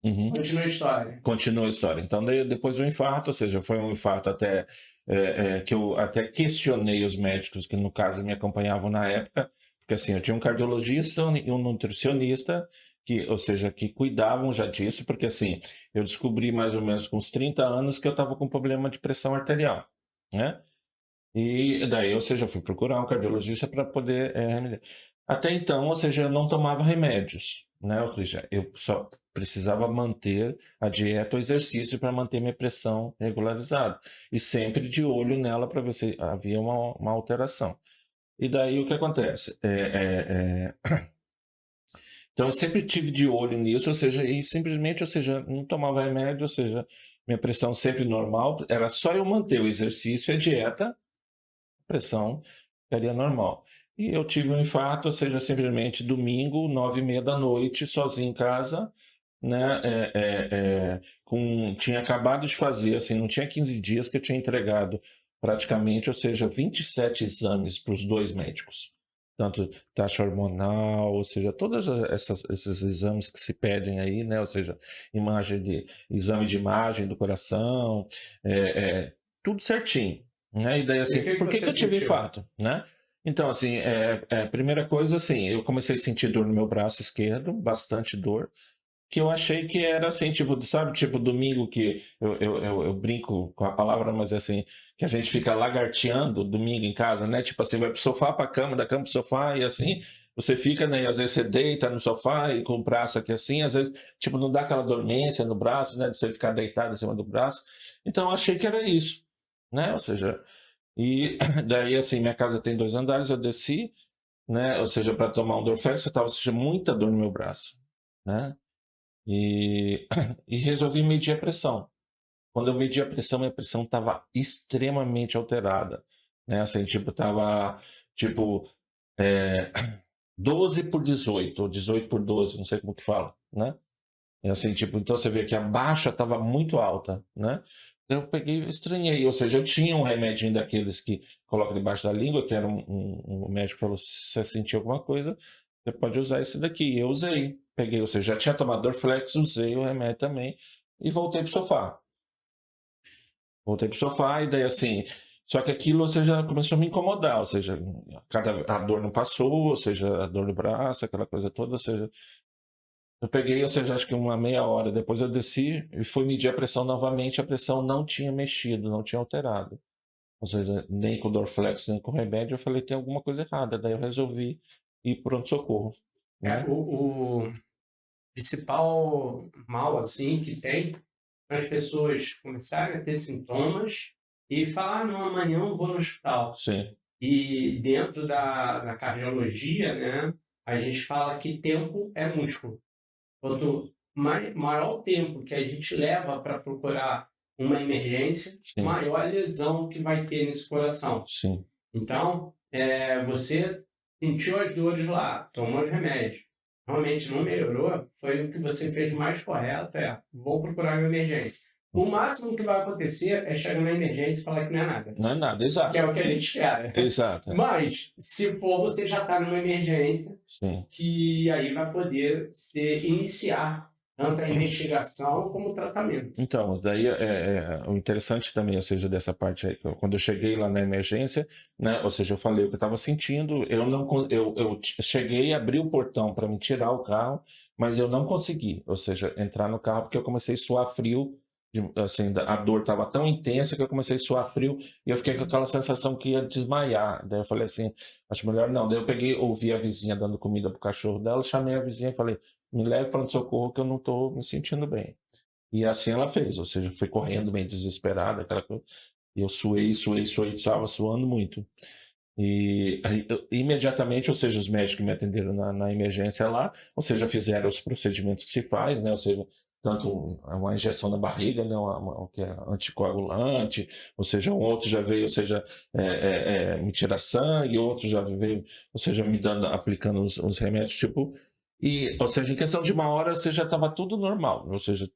Uhum. Continua a história. Continua a história. Então, depois do infarto, ou seja, foi um infarto até que eu até questionei os médicos que, no caso, me acompanhavam na época, porque assim, eu tinha um cardiologista e um nutricionista, que, ou seja, que cuidavam já disso, porque assim, eu descobri mais ou menos com uns 30 anos que eu estava com problema de pressão arterial, né? E daí, ou seja, eu fui procurar um cardiologista para poder remediar. Até então, ou seja, eu não tomava remédios, né? Ou seja, eu só precisava manter a dieta, o exercício para manter minha pressão regularizada. E sempre de olho nela para ver se havia uma alteração. E daí o que acontece? Então eu sempre tive de olho nisso, ou seja, e simplesmente, ou seja, não tomava remédio, ou seja, minha pressão sempre normal, era só eu manter o exercício e a dieta, pressão ficaria normal. E eu tive um infarto, ou seja, simplesmente domingo, 9h30 da noite, sozinho em casa, né? Tinha acabado de fazer, assim, não tinha 15 dias que eu tinha entregado praticamente, ou seja, 27 exames para os dois médicos. Tanto taxa hormonal, ou seja, todos esses exames que se pedem aí, né? Ou seja, exame de imagem do coração, tudo certinho. Né? E daí, E o assim, que por que você eu tive sentiu? infarto, né? Então, assim, primeira coisa, assim, eu comecei a sentir dor no meu braço esquerdo, bastante dor, que eu achei que era assim, tipo, sabe, tipo domingo que eu brinco com a palavra, mas assim, que a gente fica lagarteando domingo em casa, né? Tipo assim, vai pro sofá pra cama, da cama pro sofá, e assim, você fica, né? E às vezes você deita no sofá e com o braço aqui assim, às vezes, tipo, não dá aquela dormência no braço, né? De você ficar deitado em cima do braço. Então, eu achei que era isso, né? Ou seja, e daí, assim, minha casa tem 2 andares, eu desci, né? Ou seja, para tomar um Dorflex, eu tava sentindo muita dor no meu braço, né? E, e resolvi medir a pressão. Quando eu medi a pressão, minha pressão estava extremamente alterada, né? Assim, tipo, estava, tipo, é, 12 por 18, ou 18 por 12, não sei como que fala, né? E assim, tipo, então você vê que a baixa estava muito alta, né? Eu peguei, estranhei, ou seja, eu tinha um remedinho daqueles que coloca debaixo da língua, que era um médico falou, se você sentir alguma coisa, você pode usar esse daqui. Eu usei, peguei, ou seja, já tinha tomado Dorflex, usei o remédio também e voltei pro sofá. Voltei pro sofá e daí assim, só que aquilo, ou seja, começou a me incomodar, ou seja, a dor não passou, ou seja, a dor no braço, aquela coisa toda, ou seja, eu peguei, ou seja, acho que uma meia hora depois eu desci e fui medir a pressão novamente, a pressão não tinha mexido, não tinha alterado. Ou seja, nem com Dorflex, nem com remédio, eu falei, tem alguma coisa errada. Daí eu resolvi ir para pronto-socorro, É, né? o principal mal assim que tem as pessoas começarem a ter sintomas e falar, ah, não, amanhã eu vou no hospital. Sim, E dentro da cardiologia, né, a gente fala que tempo é músculo. Quanto maior o tempo que a gente leva para procurar uma emergência, sim, maior a lesão que vai ter nesse coração. sim. Então, você sentiu as dores lá, tomou os remédios, realmente não melhorou, foi o que você fez mais correto, vou procurar uma emergência. O máximo que vai acontecer é chegar na emergência e falar que não é nada, Não é nada, que exato. é o que a gente quer. Exato, Mas, se for, você já está numa emergência, sim. que aí vai poder iniciar tanto a investigação como o tratamento. Então, daí o interessante também, ou seja, dessa parte aí, quando eu cheguei lá na emergência, né, ou seja, eu falei o que eu estava sentindo, eu não, eu cheguei, abri o portão para me tirar o carro, mas eu não consegui, ou seja, entrar no carro porque eu comecei a suar frio, assim, a dor estava tão intensa que eu comecei a suar frio e eu fiquei com aquela sensação que ia desmaiar. Daí eu falei assim, acho melhor não. Daí eu peguei, ouvi a vizinha dando comida pro cachorro dela, chamei a vizinha e falei, me leve para o socorro que eu não estou me sentindo bem. E assim ela fez, ou seja, foi correndo meio desesperada, aquela coisa. E eu suei, estava suando muito. E aí, imediatamente, ou seja, os médicos que me atenderam na emergência lá, ou seja, fizeram os procedimentos que se faz, né? Ou seja, tanto uma injeção na barriga, né? Que é anticoagulante, ou seja, um outro já veio, ou seja, me tirar sangue, outro já veio, ou seja, me dando, aplicando os remédios, tipo, e, ou seja, em questão de uma hora, você já estava tudo normal, ou seja,